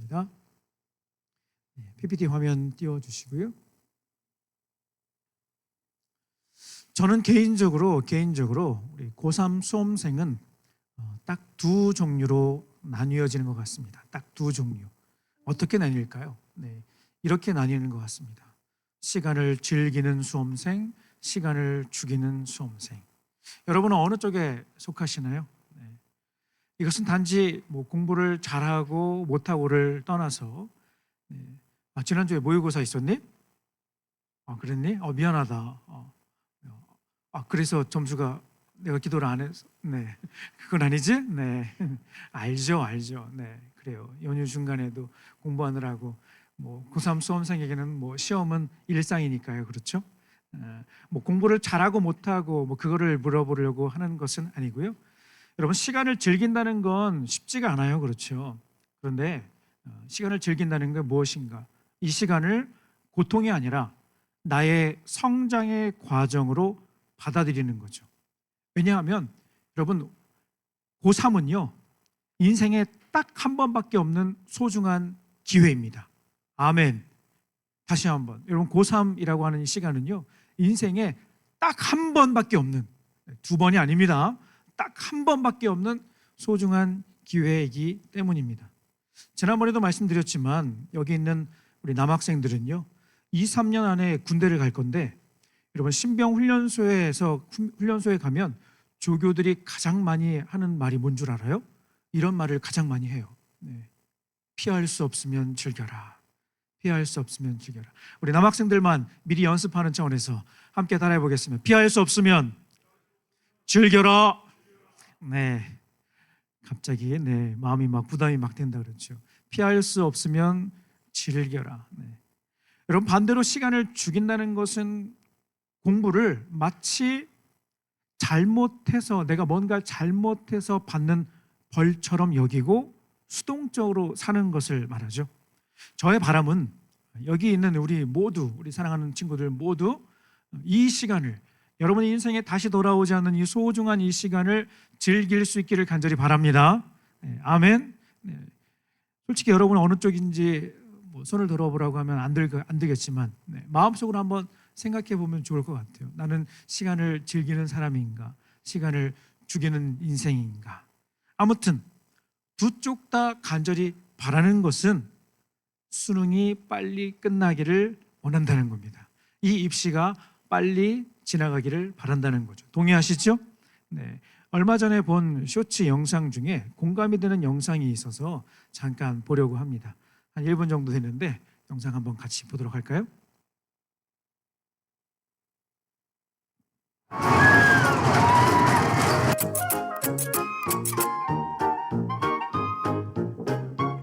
하겠습니다. PPT 화면 띄워주시고요. 저는 개인적으로 우리 고3 수험생은 딱 두 종류로 나뉘어지는 것 같습니다. 딱 두 종류. 어떻게 나뉠까요? 이렇게 나뉘는 것 같습니다. 시간을 즐기는 수험생, 시간을 죽이는 수험생. 여러분은 어느 쪽에 속하시나요? 이것은 단지 공부를 잘하고 못하고를 떠나서 지난주에 모의고사 있었니? 그랬니? 미안하다. 그래서 점수가 내가 기도를 안 해서 그건 아니지? 알죠. 그래요. 연휴 중간에도 공부하느라고 고3 수험생에게는 시험은 일상이니까요. 그렇죠? 공부를 잘하고 못하고 그거를 물어보려고 하는 것은 아니고요. 여러분, 시간을 즐긴다는 건 쉽지가 않아요. 그렇죠? 그런데 시간을 즐긴다는 게 무엇인가? 이 시간을 고통이 아니라 나의 성장의 과정으로 받아들이는 거죠. 왜냐하면 여러분, 고3은요 인생에 딱 한 번밖에 없는 소중한 기회입니다. 아멘. 다시 한번, 여러분, 고3이라고 하는 이 시간은요 인생에 딱 한 번밖에 없는, 두 번이 아닙니다. 딱 한 번밖에 없는 소중한 기회이기 때문입니다. 지난번에도 말씀드렸지만 여기 있는 우리 남학생들은요 2, 3년 안에 군대를 갈 건데, 여러분, 신병훈련소에 가면 조교들이 가장 많이 하는 말이 뭔 줄 알아요? 이런 말을 가장 많이 해요. 피할 수 없으면 즐겨라. 피할 수 없으면 즐겨라. 우리 남학생들만 미리 연습하는 차원에서 함께 따라해 보겠습니다. 피할 수 없으면 즐겨라. 갑자기 마음이 부담이 된다 그렇죠. 피할 수 없으면 즐겨라. 여러분, 반대로 시간을 죽인다는 것은 공부를 마치 내가 뭔가 잘못해서 받는 벌처럼 여기고 수동적으로 사는 것을 말하죠. 저의 바람은 여기 있는 우리 사랑하는 친구들 모두 이 시간을, 여러분의 인생에 다시 돌아오지 않는 이 소중한 이 시간을 즐길 수 있기를 간절히 바랍니다. 아멘. 솔직히 여러분 어느 쪽인지 손을 들어보라고 하면 안 되겠지만 마음속으로 한번 생각해 보면 좋을 것 같아요. 나는 시간을 즐기는 사람인가, 시간을 죽이는 인생인가. 아무튼 두 쪽 다 간절히 바라는 것은 수능이 빨리 끝나기를 원한다는 겁니다. 이 입시가 빨리 지나가기를 바란다는 거죠. 동의하시죠? 얼마 전에 본 쇼츠 영상 중에 공감이 되는 영상이 있어서 잠깐 보려고 합니다. 한 1분 정도 됐는데 영상 한번 같이 보도록 할까요?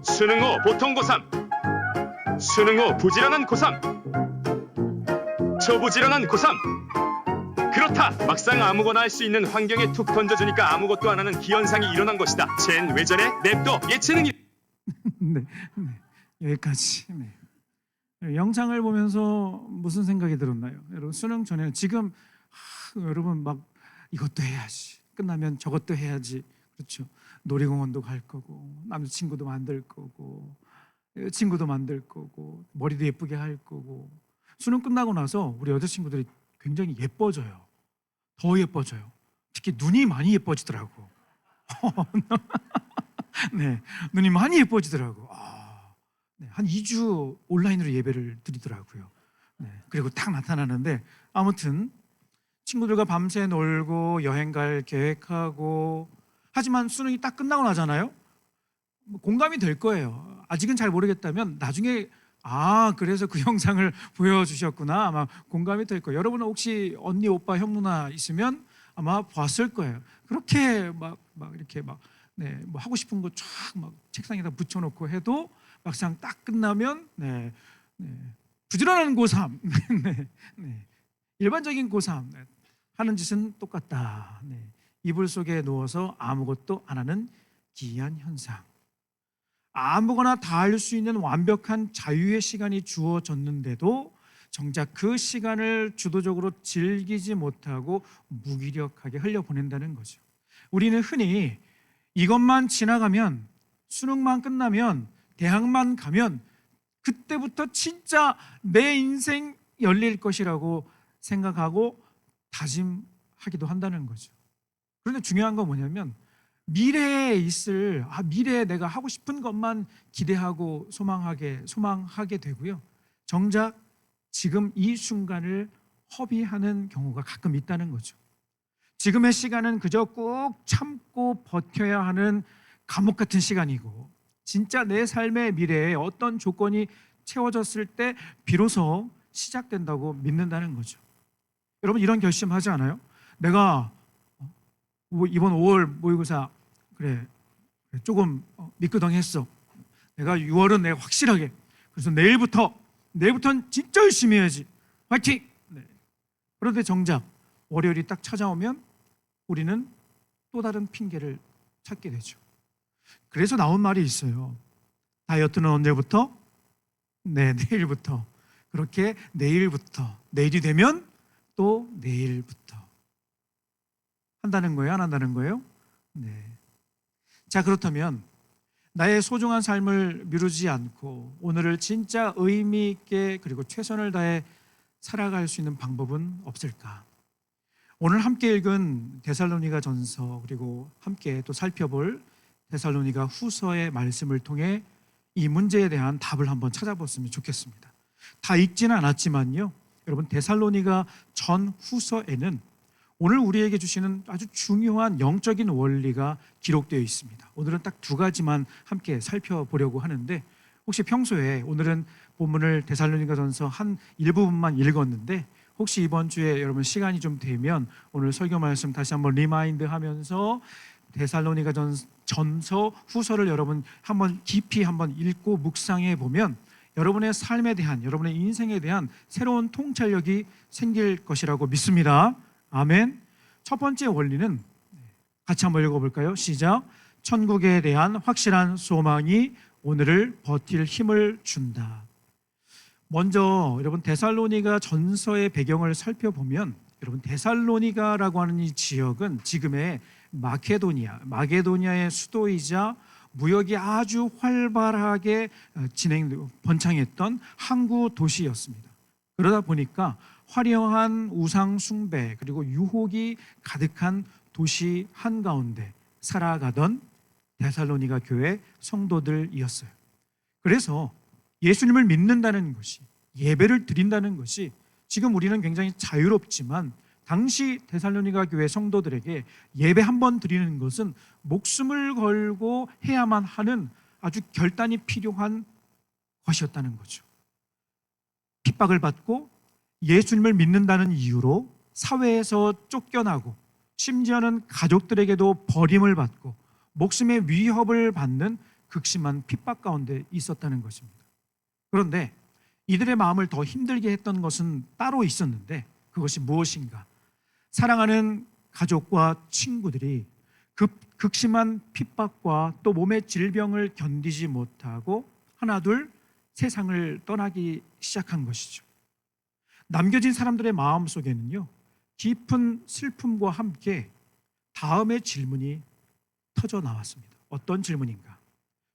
수능 후 보통 고3, 수능 후 부지런한 고3, 초부지런한 고3. 그렇다, 막상 아무거나 할 수 있는 환경에 툭 던져주니까 아무것도 안 하는 기현상이 일어난 것이다. 쟨 왜 저래? 냅둬, 예체능이. 여기까지. 영상을 보면서 무슨 생각이 들었나요? 여러분, 수능 전에 지금 여러분 이것도 해야지, 끝나면 저것도 해야지, 그렇죠? 놀이공원도 갈 거고, 남자친구도 만들 거고, 친구도 만들 거고, 머리도 예쁘게 할 거고. 수능 끝나고 나서 우리 여자친구들이 굉장히 예뻐져요. 더 예뻐져요. 특히 눈이 많이 예뻐지더라고. 눈이 많이 예뻐지더라고. 한 2주 온라인으로 예배를 드리더라고요. 그리고 딱 나타나는데, 아무튼 친구들과 밤새 놀고 여행 갈 계획하고, 하지만 수능이 딱 끝나고 나잖아요. 공감이 될 거예요. 아직은 잘 모르겠다면 나중에 그래서 그 영상을 보여주셨구나, 아마 공감이 될 거예요. 여러분은 혹시 언니, 오빠, 형, 누나 있으면 아마 봤을 거예요. 그렇게 이렇게 하고 싶은 거 쫙 책상에다 붙여놓고 해도 막상 딱 끝나면 부지런한 고3 일반적인 고3 하는 짓은 똑같다. 이불 속에 누워서 아무것도 안 하는 기이한 현상. 아무거나 다 할 수 있는 완벽한 자유의 시간이 주어졌는데도 정작 그 시간을 주도적으로 즐기지 못하고 무기력하게 흘려보낸다는 거죠. 우리는 흔히 이것만 지나가면, 수능만 끝나면 대학만 가면 그때부터 진짜 내 인생 열릴 것이라고 생각하고 다짐하기도 한다는 거죠. 그런데 중요한 건 뭐냐면 미래에 있을 미래에 내가 하고 싶은 것만 기대하고 소망하게 되고요. 정작 지금 이 순간을 허비하는 경우가 가끔 있다는 거죠. 지금의 시간은 그저 꾹 참고 버텨야 하는 감옥 같은 시간이고, 진짜 내 삶의 미래에 어떤 조건이 채워졌을 때 비로소 시작된다고 믿는다는 거죠. 여러분, 이런 결심하지 않아요? 내가 이번 5월 모의고사 그래 조금 미끄덩했어. 내가 6월은 내가 확실하게, 그래서 내일부터는 진짜 열심히 해야지. 화이팅! 그런데 정작 월요일이 딱 찾아오면 우리는 또 다른 핑계를 찾게 되죠. 그래서 나온 말이 있어요. 다이어트는 언제부터? 네, 내일부터. 그렇게 내일부터, 내일이 되면 또 내일부터 한다는 거예요? 안 한다는 거예요? 네. 자, 그렇다면 나의 소중한 삶을 미루지 않고 오늘을 진짜 의미 있게 그리고 최선을 다해 살아갈 수 있는 방법은 없을까? 오늘 함께 읽은 데살로니가 전서, 그리고 함께 또 살펴볼 데살로니가 후서의 말씀을 통해 이 문제에 대한 답을 한번 찾아봤으면 좋겠습니다. 다 읽지는 않았지만요, 여러분, 데살로니가 전 후서에는 오늘 우리에게 주시는 아주 중요한 영적인 원리가 기록되어 있습니다. 오늘은 딱 두 가지만 함께 살펴보려고 하는데, 혹시 평소에 오늘은 본문을 데살로니가전서 한 일부분만 읽었는데 혹시 이번 주에 여러분 시간이 좀 되면 오늘 설교 말씀 다시 한번 리마인드하면서 데살로니가전서 후서를 여러분 한번 깊이 한번 읽고 묵상해 보면 여러분의 삶에 대한, 여러분의 인생에 대한 새로운 통찰력이 생길 것이라고 믿습니다. 아멘. 첫 번째 원리는 같이 한번 읽어볼까요? 시작. 천국에 대한 확실한 소망이 오늘을 버틸 힘을 준다. 먼저 여러분 데살로니가 전서의 배경을 살펴보면, 여러분 데살로니가라고 하는 이 지역은 지금의 마게도니아의 수도이자 무역이 아주 활발하게 번창했던 항구 도시였습니다. 그러다 보니까 화려한 우상 숭배 그리고 유혹이 가득한 도시 한가운데 살아가던 데살로니가 교회 성도들이었어요. 그래서 예수님을 믿는다는 것이, 예배를 드린다는 것이 지금 우리는 굉장히 자유롭지만 당시 데살로니가 교회 성도들에게 예배 한 번 드리는 것은 목숨을 걸고 해야만 하는 아주 결단이 필요한 것이었다는 거죠. 핍박을 받고 예수님을 믿는다는 이유로 사회에서 쫓겨나고 심지어는 가족들에게도 버림을 받고 목숨의 위협을 받는 극심한 핍박 가운데 있었다는 것입니다. 그런데 이들의 마음을 더 힘들게 했던 것은 따로 있었는데, 그것이 무엇인가? 사랑하는 가족과 친구들이 극심한 핍박과 또 몸의 질병을 견디지 못하고 하나둘 세상을 떠나기 시작한 것이죠. 남겨진 사람들의 마음 속에는요, 깊은 슬픔과 함께 다음의 질문이 터져 나왔습니다. 어떤 질문인가?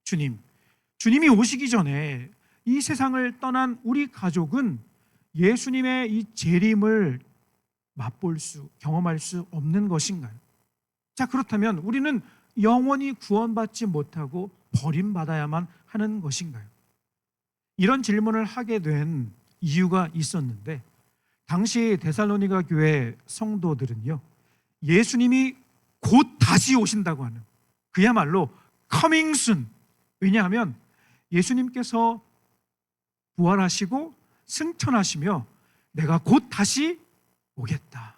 주님이 오시기 전에 이 세상을 떠난 우리 가족은 예수님의 이 재림을 경험할 수 없는 것인가요? 자, 그렇다면 우리는 영원히 구원받지 못하고 버림받아야만 하는 것인가요? 이런 질문을 하게 된 이유가 있었는데, 당시 데살로니가 교회 성도들은요, 예수님이 곧 다시 오신다고 하는, 그야말로 coming soon. 왜냐하면 예수님께서 부활하시고 승천하시며 내가 곧 다시 오겠다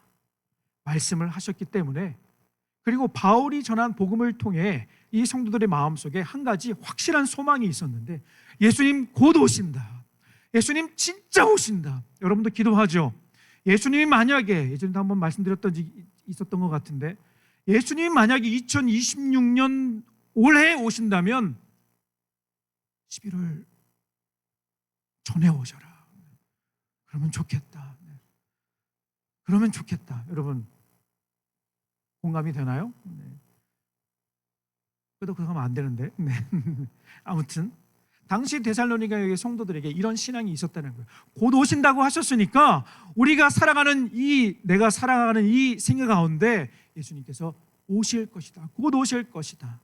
말씀을 하셨기 때문에, 그리고 바울이 전한 복음을 통해 이 성도들의 마음속에 한 가지 확실한 소망이 있었는데, 예수님 곧 오신다, 예수님 진짜 오신다. 여러분도 기도하죠. 예수님이 만약에, 예전에도 한번 말씀드렸던 적이 있었던 것 같은데, 예수님이 만약에 2026년 올해 오신다면 11월 전에 오셔라. 그러면 좋겠다. 그러면 좋겠다. 여러분 공감이 되나요? 네. 끄덕끄덕하면 안 되는데. 네. 아무튼 당시 데살로니가의 성도들에게 이런 신앙이 있었다는 거예요. 곧 오신다고 하셨으니까 우리가 내가 살아가는 이 생애 가운데 예수님께서 오실 것이다. 곧 오실 것이다.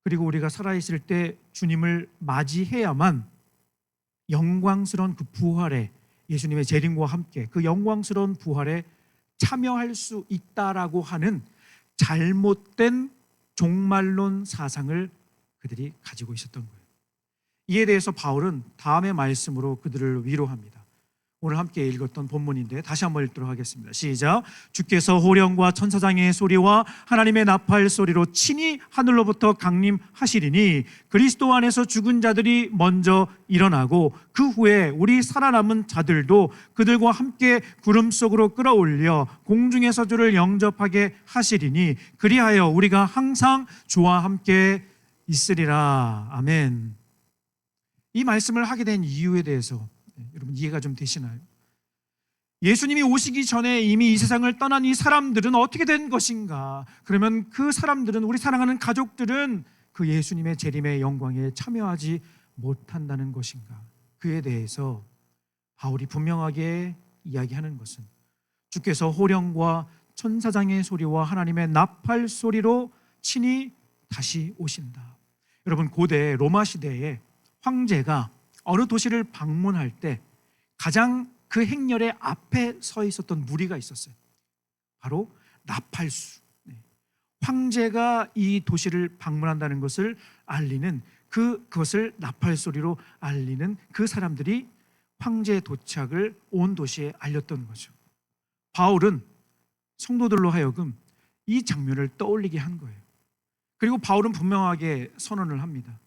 그리고 우리가 살아있을 때 주님을 맞이해야만 영광스러운 그 부활에, 예수님의 재림과 함께 그 영광스러운 부활에 참여할 수 있다라고 하는 잘못된 종말론 사상을 그들이 가지고 있었던 거예요. 이에 대해서 바울은 다음의 말씀으로 그들을 위로합니다. 오늘 함께 읽었던 본문인데 다시 한번 읽도록 하겠습니다. 시작. 주께서 호령과 천사장의 소리와 하나님의 나팔 소리로 친히 하늘로부터 강림하시리니 그리스도 안에서 죽은 자들이 먼저 일어나고 그 후에 우리 살아남은 자들도 그들과 함께 구름 속으로 끌어올려 공중에서 주를 영접하게 하시리니 그리하여 우리가 항상 주와 함께 있으리라. 아멘. 이 말씀을 하게 된 이유에 대해서 여러분 이해가 좀 되시나요? 예수님이 오시기 전에 이미 이 세상을 떠난 이 사람들은 어떻게 된 것인가? 그러면 그 사람들은, 우리 사랑하는 가족들은 그 예수님의 재림의 영광에 참여하지 못한다는 것인가? 그에 대해서 바울이 분명하게 이야기하는 것은 주께서 호령과 천사장의 소리와 하나님의 나팔 소리로 친히 다시 오신다. 여러분, 고대 로마 시대에 황제가 어느 도시를 방문할 때 가장 그 행렬의 앞에 서 있었던 무리가 있었어요. 바로 나팔수. 황제가 이 도시를 방문한다는 것을 알리는, 그것을 나팔 소리로 알리는 그 사람들이 황제의 도착을 온 도시에 알렸던 거죠. 바울은 성도들로 하여금 이 장면을 떠올리게 한 거예요. 그리고 바울은 분명하게 선언을 합니다.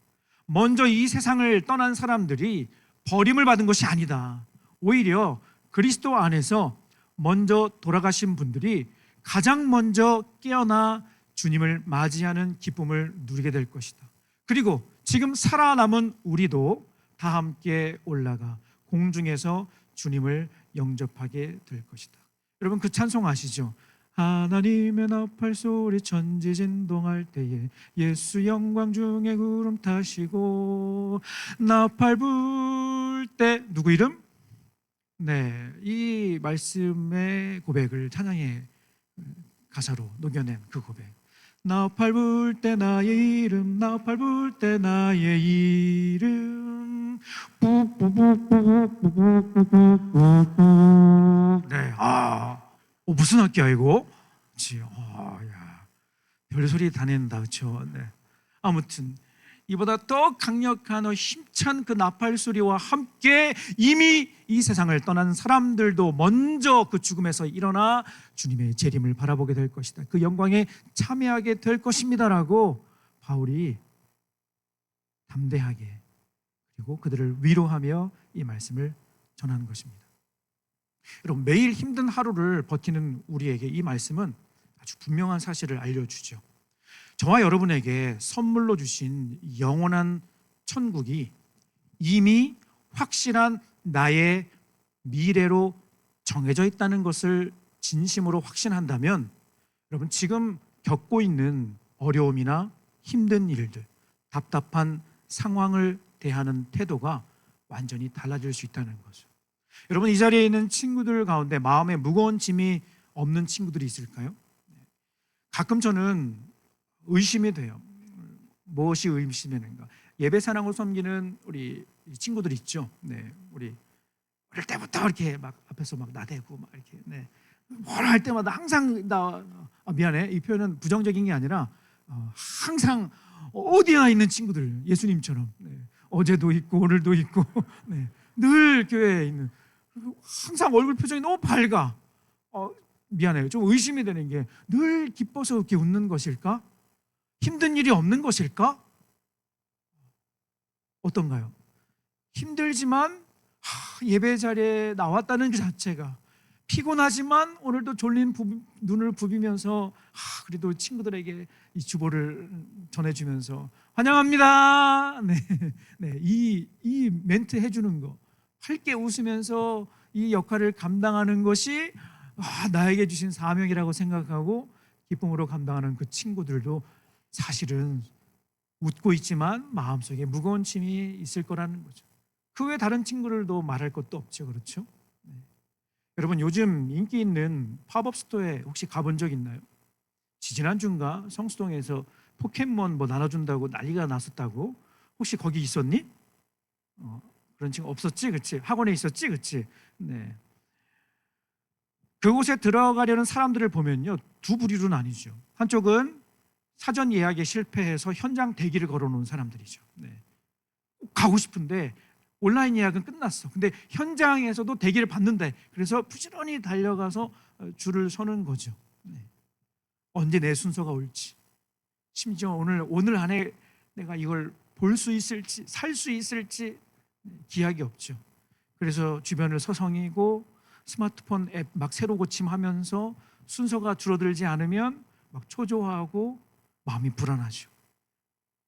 먼저 이 세상을 떠난 사람들이 버림을 받은 것이 아니다. 오히려 그리스도 안에서 먼저 돌아가신 분들이 가장 먼저 깨어나 주님을 맞이하는 기쁨을 누리게 될 것이다. 그리고 지금 살아남은 우리도 다 함께 올라가 공중에서 주님을 영접하게 될 것이다. 여러분, 그 찬송 아시죠? 하나님의 나팔 소리 천지진동할 때에 예수 영광 중에 구름 타시고 나팔 불 때 누구 이름? 네, 이 말씀의 고백을 찬양의 가사로 녹여낸 그 고백. 나팔 불 때 나의 이름, 나팔 불 때 나의 이름. 네, 무슨 악기야 이거? 그렇지. 야, 별 소리 다 낸다, 그렇죠? 네. 아무튼 이보다 더 강력한 힘찬 그 나팔 소리와 함께 이미 이 세상을 떠난 사람들도 먼저 그 죽음에서 일어나 주님의 재림을 바라보게 될 것이다. 그 영광에 참여하게 될 것입니다라고 바울이 담대하게, 그리고 그들을 위로하며 이 말씀을 전하는 것입니다. 여러분, 매일 힘든 하루를 버티는 우리에게 이 말씀은 아주 분명한 사실을 알려주죠. 저와 여러분에게 선물로 주신 영원한 천국이 이미 확실한 나의 미래로 정해져 있다는 것을 진심으로 확신한다면 여러분, 지금 겪고 있는 어려움이나 힘든 일들, 답답한 상황을 대하는 태도가 완전히 달라질 수 있다는 거죠. 여러분, 이 자리에 있는 친구들 가운데 마음에 무거운 짐이 없는 친구들이 있을까요? 가끔 저는 의심이 돼요. 무엇이 의심되는가? 예배 사랑을 섬기는 우리 친구들 있죠. 네, 우리 어릴 때부터 이렇게 막 앞에서 막 나대고 막 이렇게, 네, 뭘 할 때마다 항상 미안해, 이 표현은 부정적인 게 아니라 항상 어디나 있는 친구들, 예수님처럼, 네, 어제도 있고 오늘도 있고 네, 늘 교회에 있는, 항상 얼굴 표정이 너무 밝아. 미안해요. 좀 의심이 되는 게, 늘 기뻐서 이렇게 웃는 것일까? 힘든 일이 없는 것일까? 어떤가요? 힘들지만 예배 자리에 나왔다는 그 자체가, 피곤하지만 오늘도 졸린 눈을 부비면서 그래도 친구들에게 이 주보를 전해주면서 환영합니다. 네, 네, 이 멘트 해주는 거, 밝게 웃으면서 이 역할을 감당하는 것이 나에게 주신 사명이라고 생각하고 기쁨으로 감당하는 그 친구들도 사실은 웃고 있지만 마음속에 무거운 짐이 있을 거라는 거죠. 그 외 다른 친구들도 말할 것도 없죠. 그렇죠? 네. 여러분, 요즘 인기 있는 팝업 스토어에 혹시 가본 적 있나요? 지난주인가 성수동에서 포켓몬 뭐 나눠준다고 난리가 났었다고. 혹시 거기 있었니? 그런 친구 없었지, 그렇지? 학원에 있었지, 그렇지? 네. 그곳에 들어가려는 사람들을 보면요, 두 부류로 나뉘죠. 한쪽은 사전 예약에 실패해서 현장 대기를 걸어놓은 사람들이죠. 네. 가고 싶은데 온라인 예약은 끝났어. 근데 현장에서도 대기를 받는데, 그래서 부지런히 달려가서 줄을 서는 거죠. 네. 언제 내 순서가 올지, 심지어 오늘 안에 내가 이걸 볼 수 있을지, 살 수 있을지 기약이 없죠. 그래서 주변을 서성이고 스마트폰 앱 막 새로 고침하면서 순서가 줄어들지 않으면 막 초조하고 마음이 불안하죠.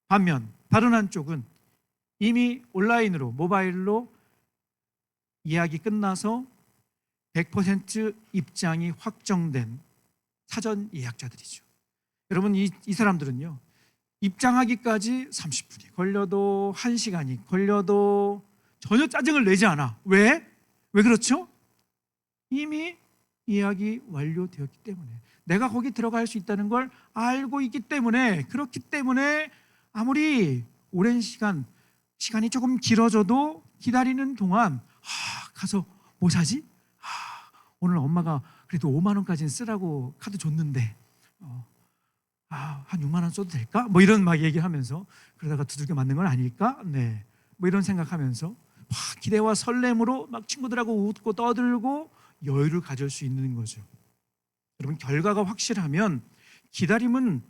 반면 다른 한쪽은 이미 온라인으로, 모바일로 예약이 끝나서 100% 입장이 확정된 사전 예약자들이죠. 여러분, 이 사람들은요, 입장하기까지 30분이 걸려도 1시간이 걸려도 전혀 짜증을 내지 않아. 왜? 왜 그렇죠? 이미 예약이 완료되었기 때문에, 내가 거기 들어갈 수 있다는 걸 알고 있기 때문에, 그렇기 때문에 아무리 오랜 시간이 조금 길어져도 기다리는 동안 가서 뭐 사지? 오늘 엄마가 그래도 5만 원까지는 쓰라고 카드 줬는데 한 6만 원 써도 될까? 뭐 이런 막 얘기하면서, 그러다가 두들겨 맞는 건 아닐까? 네, 뭐 이런 생각하면서 기대와 설렘으로 막 친구들하고 웃고 떠들고 여유를 가질 수 있는 거죠. 여러분, 결과가 확실하면 기다림은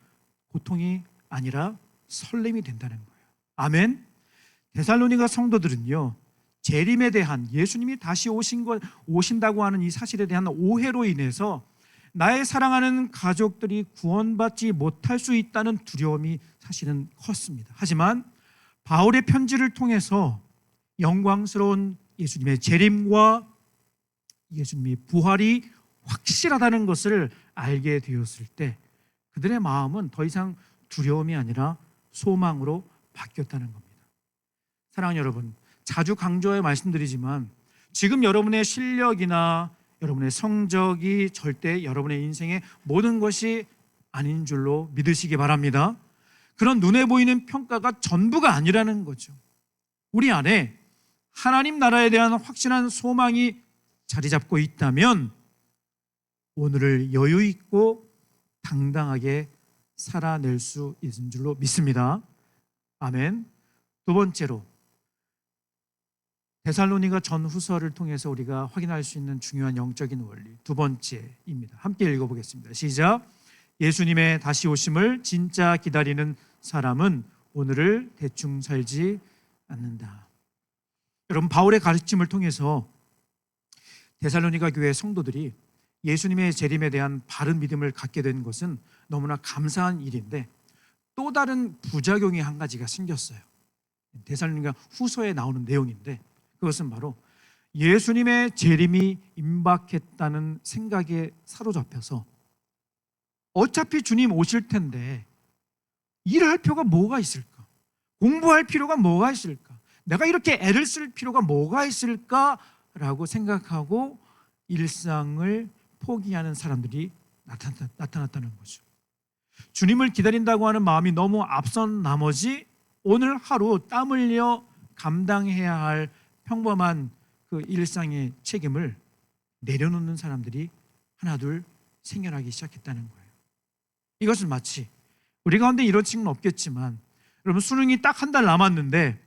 고통이 아니라 설렘이 된다는 거예요. 아멘. 데살로니가 성도들은요, 재림에 대한, 예수님이 다시 오신다고 하는 이 사실에 대한 오해로 인해서 나의 사랑하는 가족들이 구원받지 못할 수 있다는 두려움이 사실은 컸습니다. 하지만 바울의 편지를 통해서 영광스러운 예수님의 재림과 예수님의 부활이 확실하다는 것을 알게 되었을 때 그들의 마음은 더 이상 두려움이 아니라 소망으로 바뀌었다는 겁니다. 사랑하는 여러분, 자주 강조해 말씀드리지만 지금 여러분의 실력이나 여러분의 성적이 절대 여러분의 인생의 모든 것이 아닌 줄로 믿으시기 바랍니다. 그런 눈에 보이는 평가가 전부가 아니라는 거죠. 우리 안에 하나님 나라에 대한 확실한 소망이 자리 잡고 있다면 오늘을 여유 있고 당당하게 살아낼 수 있는 줄로 믿습니다. 아멘. 두 번째로, 데살로니가 전후서를 통해서 우리가 확인할 수 있는 중요한 영적인 원리, 두 번째입니다. 함께 읽어보겠습니다. 시작. 예수님의 다시 오심을 진짜 기다리는 사람은 오늘을 대충 살지 않는다. 여러분, 바울의 가르침을 통해서 데살로니가 교회 성도들이 예수님의 재림에 대한 바른 믿음을 갖게 된 것은 너무나 감사한 일인데, 또 다른 부작용이 한 가지가 생겼어요. 데살로니가 후서에 나오는 내용인데, 그것은 바로 예수님의 재림이 임박했다는 생각에 사로잡혀서 어차피 주님 오실 텐데 일할 필요가 뭐가 있을까? 공부할 필요가 뭐가 있을까? 내가 이렇게 애를 쓸 필요가 뭐가 있을까라고 생각하고 일상을 포기하는 사람들이 나타났다는 거죠. 주님을 기다린다고 하는 마음이 너무 앞선 나머지 오늘 하루 땀 흘려 감당해야 할 평범한 그 일상의 책임을 내려놓는 사람들이 하나둘 생겨나기 시작했다는 거예요. 이것은 마치 우리 가운데 이런 친구는 없겠지만, 여러분, 수능이 딱 한 달 남았는데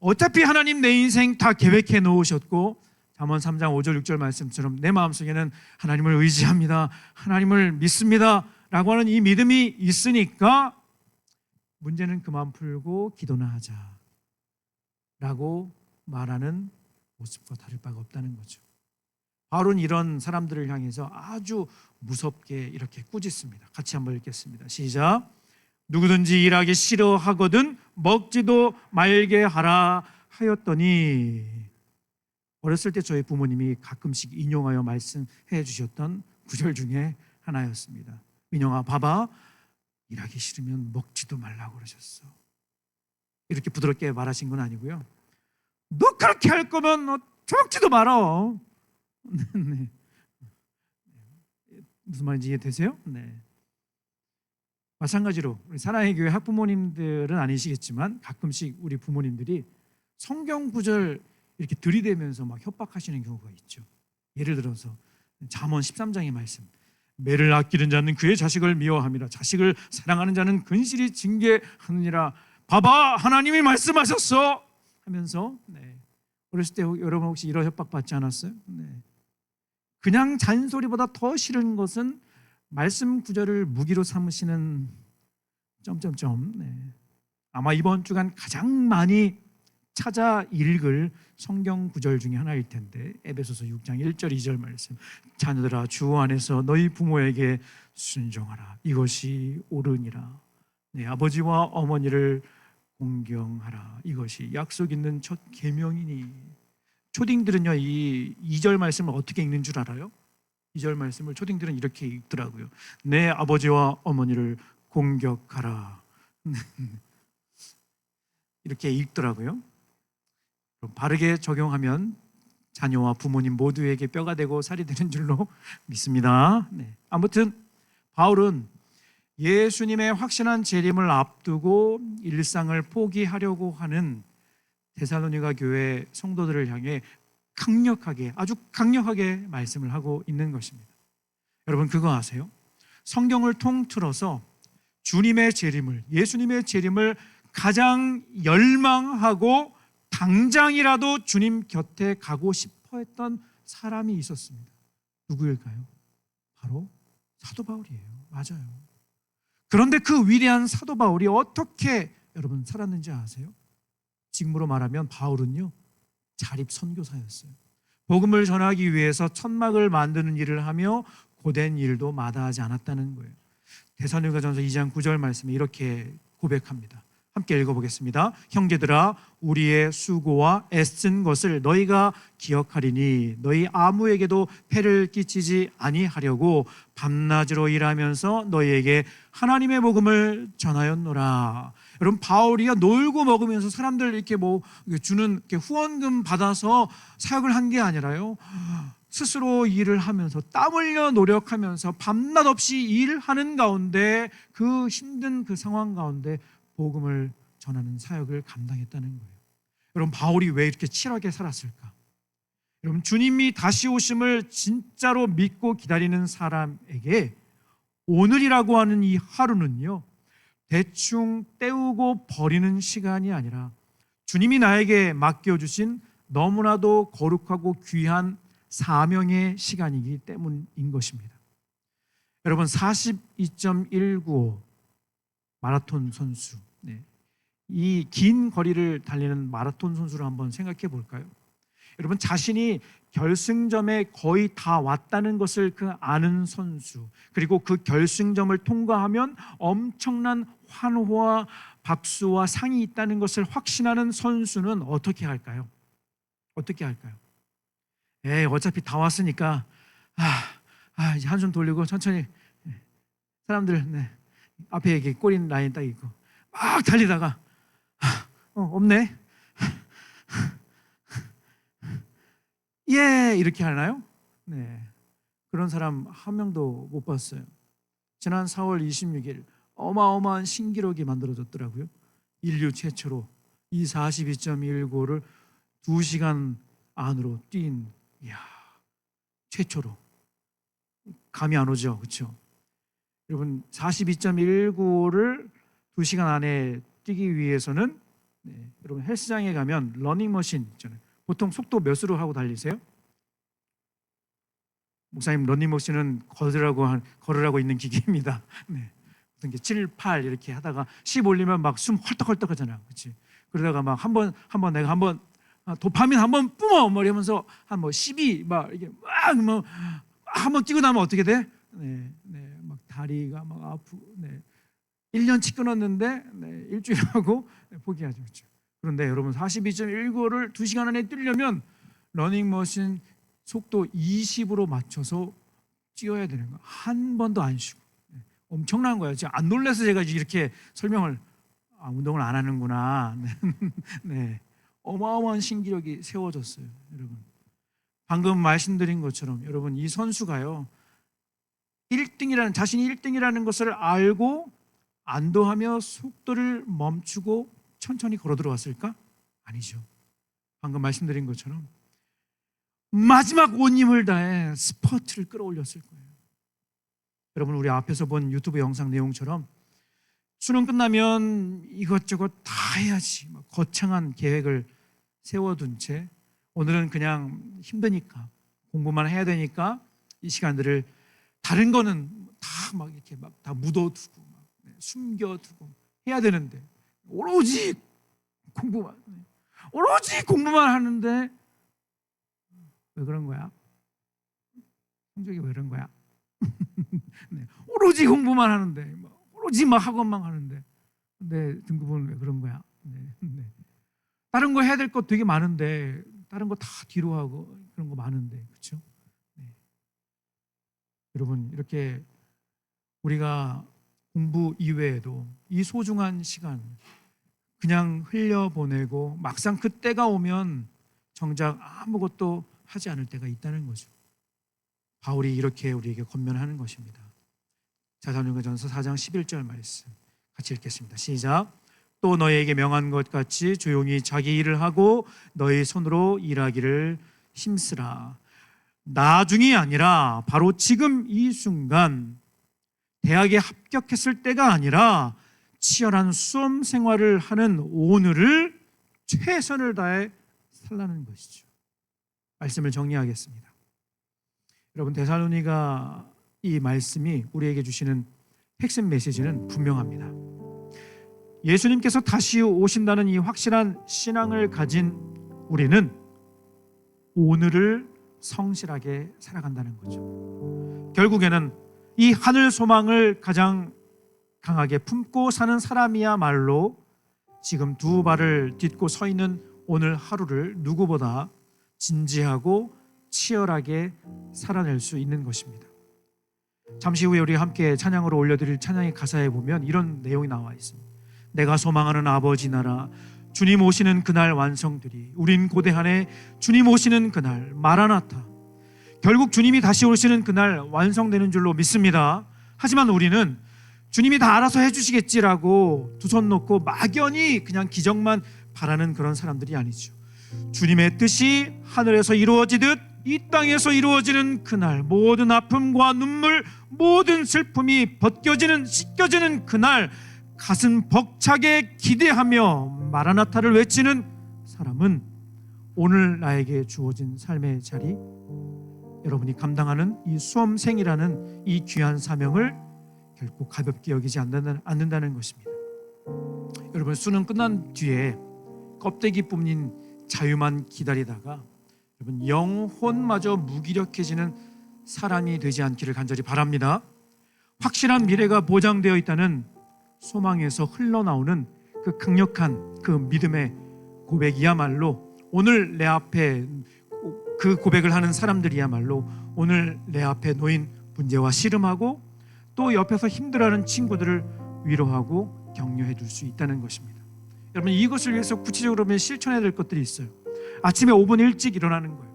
어차피 하나님 내 인생 다 계획해 놓으셨고, 잠언 3장 5절 6절 말씀처럼 내 마음속에는 하나님을 의지합니다, 하나님을 믿습니다 라고 하는 이 믿음이 있으니까 문제는 그만 풀고 기도나 하자 라고 말하는 모습과 다를 바가 없다는 거죠. 바울은 이런 사람들을 향해서 아주 무섭게 이렇게 꾸짖습니다. 같이 한번 읽겠습니다. 시작. 누구든지 일하기 싫어하거든 먹지도 말게 하라 하였더니. 어렸을 때 저희 부모님이 가끔씩 인용하여 말씀해 주셨던 구절 중에 하나였습니다. 민영아, 봐봐, 일하기 싫으면 먹지도 말라고 그러셨어. 이렇게 부드럽게 말하신 건 아니고요. 너 그렇게 할 거면 너 처먹지도 말아. 네. 무슨 말인지 이해되세요? 네. 마찬가지로 우리 사랑의 교회 학부모님들은 아니시겠지만 가끔씩 우리 부모님들이 성경 구절 이렇게 들이대면서 막 협박하시는 경우가 있죠. 예를 들어서 잠언 13장의 말씀, 매를 아끼는 자는 그의 자식을 미워함이라 자식을 사랑하는 자는 근실히 징계하느니라. 봐봐, 하나님이 말씀하셨어 하면서 어렸을 때 여러분 혹시 이런 협박 받지 않았어요? 그냥 잔소리보다 더 싫은 것은 말씀 구절을 무기로 삼으시는 점점점. 아마 이번 주간 가장 많이 찾아 읽을 성경 구절 중에 하나일 텐데, 에베소서 6장 1절 2절 말씀, 자녀들아 주 안에서 너희 부모에게 순종하라, 이것이 옳으니라. 아버지와 어머니를 공경하라, 이것이 약속 있는 첫 계명이니. 초딩들은요, 이 2절 말씀을 어떻게 읽는 줄 알아요? 2절 말씀을 초딩들은 이렇게 읽더라고요. 내 아버지와 어머니를 공격하라. 이렇게 읽더라고요. 바르게 적용하면 자녀와 부모님 모두에게 뼈가 되고 살이 되는 줄로 믿습니다. 아무튼 바울은 예수님의 확신한 재림을 앞두고 일상을 포기하려고 하는 데살로니가 교회 성도들을 향해 강력하게, 아주 강력하게 말씀을 하고 있는 것입니다. 여러분 그거 아세요? 성경을 통틀어서 주님의 재림을, 예수님의 재림을 가장 열망하고 당장이라도 주님 곁에 가고 싶어 했던 사람이 있었습니다. 누구일까요? 바로 사도 바울이에요. 맞아요. 그런데 그 위대한 사도 바울이 어떻게 여러분 살았는지 아세요? 지금으로 말하면 바울은요, 자립 선교사였어요. 복음을 전하기 위해서 천막을 만드는 일을 하며 고된 일도 마다하지 않았다는 거예요. 데살로니가전서 2장 9절 말씀에 이렇게 고백합니다. 함께 읽어보겠습니다. 형제들아, 우리의 수고와 애쓴 것을 너희가 기억하리니 너희 아무에게도 폐를 끼치지 아니하려고 밤낮으로 일하면서 너희에게 하나님의 복음을 전하였노라. 여러분 바울이야 놀고 먹으면서 사람들 이렇게 주는 이렇게 후원금 받아서 사역을 한 게 아니라요, 스스로 일을 하면서 땀 흘려 노력하면서 밤낮 없이 일하는 가운데, 그 힘든 그 상황 가운데 복음을 전하는 사역을 감당했다는 거예요. 여러분 바울이 왜 이렇게 치열하게 살았을까? 여러분 주님이 다시 오심을 진짜로 믿고 기다리는 사람에게 오늘이라고 하는 이 하루는요, 대충 때우고 버리는 시간이 아니라 주님이 나에게 맡겨주신 너무나도 거룩하고 귀한 사명의 시간이기 때문인 것입니다. 여러분 42.195 마라톤 선수, 이 긴 거리를 달리는 마라톤 선수를 한번 생각해 볼까요? 여러분 자신이 결승점에 거의 다 왔다는 것을 아는 선수, 그리고 그 결승점을 통과하면 엄청난 환호와 박수와 상이 있다는 것을 확신하는 선수는 어떻게 할까요? 어떻게 할까요? 어차피 다 왔으니까 이제 한숨 돌리고 천천히, 사람들 앞에 이렇게 꼬린 라인 딱 있고 막 달리다가 없네. 예, 이렇게 하나요? 그런 사람 한 명도 못 봤어요. 지난 4월 26일 어마어마한 신기록이 만들어졌더라고요. 인류 최초로 이 42.195를 2시간 안으로 뛴, 최초로. 감이 안 오죠, 그렇죠? 여러분 42.195를 2시간 안에 뛰기 위해서는 여러분 헬스장에 가면 러닝머신 있잖아요. 보통 속도 몇으로 하고 달리세요? 목사님 러닝머신은 걸으라고 있는 기계입니다. 보통 7, 8 이렇게 하다가 10 올리면 막 숨 헐떡헐떡 하잖아요. 그렇지? 그러다가 막 내가 한번 도파민 한번 뿜어 머리 하면서 한 12 막 이게 막 한번 뛰고 나면 어떻게 돼? 막 다리가 막 아프고 1년치 끊었는데 일주일 하고 포기하죠. 그렇죠? 그런데 여러분 42.195를 2시간 안에 뛰려면 러닝머신 속도 20으로 맞춰서 뛰어야 되는 거야. 한 번도 안 쉬고. 엄청난 거예요. 지금 안 놀라서 제가 이렇게 설명을 운동을 안 하는구나. 네, 어마어마한 신기력이 세워졌어요, 여러분. 방금 말씀드린 것처럼 여러분, 이 선수가요, 1등이라는, 자신이 1등이라는 것을 알고 안도하며 속도를 멈추고 천천히 걸어 들어왔을까? 아니죠. 방금 말씀드린 것처럼 마지막 온 힘을 다해 스퍼트를 끌어올렸을 거예요. 여러분, 우리 앞에서 본 유튜브 영상 내용처럼 수능 끝나면 이것저것 다 해야지, 거창한 계획을 세워둔 채 오늘은 그냥 힘드니까, 공부만 해야 되니까 이 시간들을 다른 거는 다 막 이렇게 막 다 묻어두고 숨겨두고 해야 되는데 오로지 공부만 하는데 왜 그런 거야? 성적이 왜 그런 거야? 네, 오로지 공부만 하는데, 오로지 막 학원만 하는데, 근데 등급은 왜 그런 거야? 네. 다른 거 해야 될 거 되게 많은데, 다른 거 다 뒤로 하고 그런 거 많은데, 그렇죠? 네. 여러분, 이렇게 우리가 공부 이외에도 이 소중한 시간 그냥 흘려보내고 막상 그때가 오면 정작 아무것도 하지 않을 때가 있다는 거죠. 바울이 이렇게 우리에게 권면하는 것입니다. 데살로니가전서 4장 11절 말씀 같이 읽겠습니다. 시작. 또 너희에게 명한 것 같이 조용히 자기 일을 하고 너희 손으로 일하기를 힘쓰라. 나중이 아니라 바로 지금 이 순간, 대학에 합격했을 때가 아니라 치열한 수험 생활을 하는 오늘을 최선을 다해 살라는 것이죠. 말씀을 정리하겠습니다. 여러분, 데살로니가 이 말씀이 우리에게 주시는 핵심 메시지는 분명합니다. 예수님께서 다시 오신다는 이 확실한 신앙을 가진 우리는 오늘을 성실하게 살아간다는 거죠. 결국에는 이 하늘 소망을 가장 강하게 품고 사는 사람이야말로 지금 두 발을 딛고 서 있는 오늘 하루를 누구보다 진지하고 치열하게 살아낼 수 있는 것입니다. 잠시 후에 우리 함께 찬양으로 올려드릴 찬양의 가사에 보면 이런 내용이 나와 있습니다. 내가 소망하는 아버지 나라, 주님 오시는 그날 완성되리. 우린 고대하네 주님 오시는 그날 마라나타. 결국 주님이 다시 오시는 그날 완성되는 줄로 믿습니다. 하지만 우리는 주님이 다 알아서 해주시겠지라고 두 손 놓고 막연히 그냥 기적만 바라는 그런 사람들이 아니죠. 주님의 뜻이 하늘에서 이루어지듯 이 땅에서 이루어지는 그날, 모든 아픔과 눈물, 모든 슬픔이 벗겨지는, 씻겨지는 그날, 가슴 벅차게 기대하며 마라나타를 외치는 사람은 오늘 나에게 주어진 삶의 자리, 여러분이 감당하는 이 수험생이라는 이 귀한 사명을 결코 가볍게 여기지 않는다는 것입니다. 여러분, 수능 끝난 뒤에 껍데기 뿐인 자유만 기다리다가 여러분, 영혼마저 무기력해지는 사람이 되지 않기를 간절히 바랍니다. 확실한 미래가 보장되어 있다는 소망에서 흘러나오는 그 강력한 그 믿음의 고백이야말로 오늘 내 앞에 그 고백을 하는 사람들이야말로 오늘 내 앞에 놓인 문제와 씨름하고 또 옆에서 힘들어하는 친구들을 위로하고 격려해 줄 수 있다는 것입니다. 여러분, 이것을 위해서 구체적으로 실천해야 될 것들이 있어요. 아침에 5분 일찍 일어나는 거예요.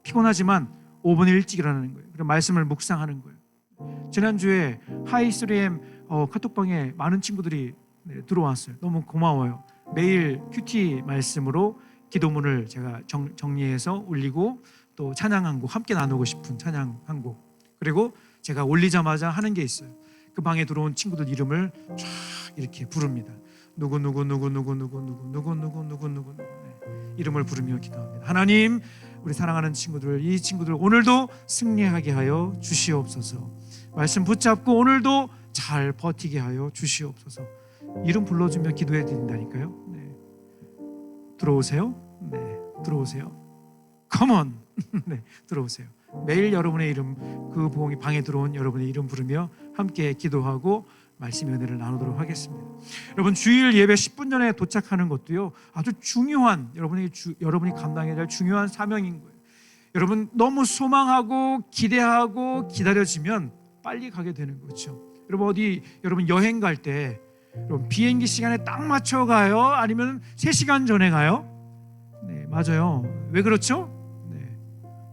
피곤하지만 5분 일찍 일어나는 거예요. 그리고 말씀을 묵상하는 거예요. 지난주에 하이3M 카톡방에 많은 친구들이 들어왔어요. 너무 고마워요. 매일 큐티 말씀으로 기도문을 제가 정리해서 올리고 또 찬양 한 곡, 함께 나누고 싶은 찬양 한 곡, 그리고 제가 올리자마자 하는 게 있어요. 그 방에 들어온 친구들 이름을 쫙 이렇게 부릅니다. 누구 이름을 부르며 기도합니다. 하나님, 우리 사랑하는 친구들, 이 친구들 오늘도 승리하게 하여 주시옵소서. 말씀 붙잡고 오늘도 잘 버티게 하여 주시옵소서. 이름 불러주며 기도해 드린다니까요. 네. 들어오세요. 네, 들어오세요. Come on. 네, 들어오세요. 매일 여러분의 이름, 그 부흥이 방에 들어온 여러분의 이름 부르며 함께 기도하고 말씀의 은혜를 나누도록 하겠습니다. 여러분, 주일 예배 10분 전에 도착하는 것도요, 아주 중요한 여러분이 감당해야 될 중요한 사명인 거예요. 여러분, 너무 소망하고 기대하고 기다려지면 빨리 가게 되는 거죠. 여러분, 여러분 여행 갈 때 여러분, 비행기 시간에 딱 맞춰 가요? 아니면 3시간 전에 가요? 네, 맞아요. 왜 그렇죠? 네,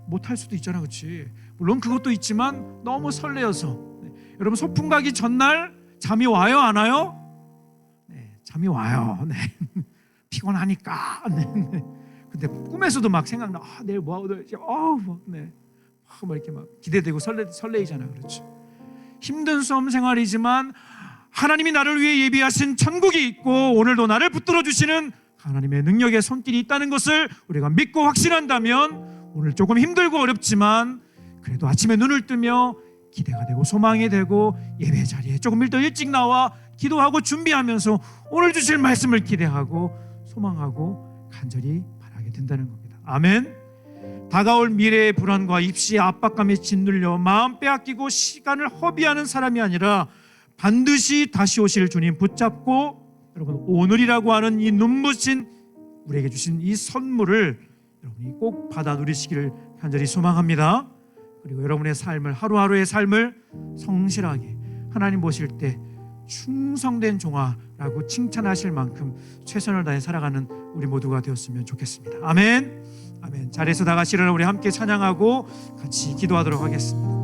못할 수도 있잖아, 그렇지? 물론 그것도 있지만 너무 설레어서. 네, 여러분, 소풍 가기 전날 잠이 와요, 안 와요? 네, 잠이 와요. 네. 피곤하니까. 네, 네. 근데 꿈에서도 막 생각나. 내일 뭐 하고 놀지? 네. 막 이렇게 막 기대되고 설레이잖아, 그렇죠? 힘든 수험 생활이지만 하나님이 나를 위해 예비하신 천국이 있고 오늘도 나를 붙들어 주시는 하나님의 능력의 손길이 있다는 것을 우리가 믿고 확신한다면 오늘 조금 힘들고 어렵지만 그래도 아침에 눈을 뜨며 기대가 되고 소망이 되고 예배 자리에 조금 더 일찍 나와 기도하고 준비하면서 오늘 주실 말씀을 기대하고 소망하고 간절히 바라게 된다는 겁니다. 아멘. 다가올 미래의 불안과 입시의 압박감에 짓눌려 마음 빼앗기고 시간을 허비하는 사람이 아니라 반드시 다시 오실 주님 붙잡고 여러분, 오늘이라고 하는 이 눈부신 우리에게 주신 이 선물을 여러분이 꼭 받아 누리시기를 간절히 소망합니다. 그리고 여러분의 삶을, 하루하루의 삶을 성실하게 하나님 보실 때 충성된 종아라고 칭찬하실 만큼 최선을 다해 살아가는 우리 모두가 되었으면 좋겠습니다. 아멘. 아멘. 자리에서 다 같이 일어나 우리 함께 찬양하고 같이 기도하도록 하겠습니다.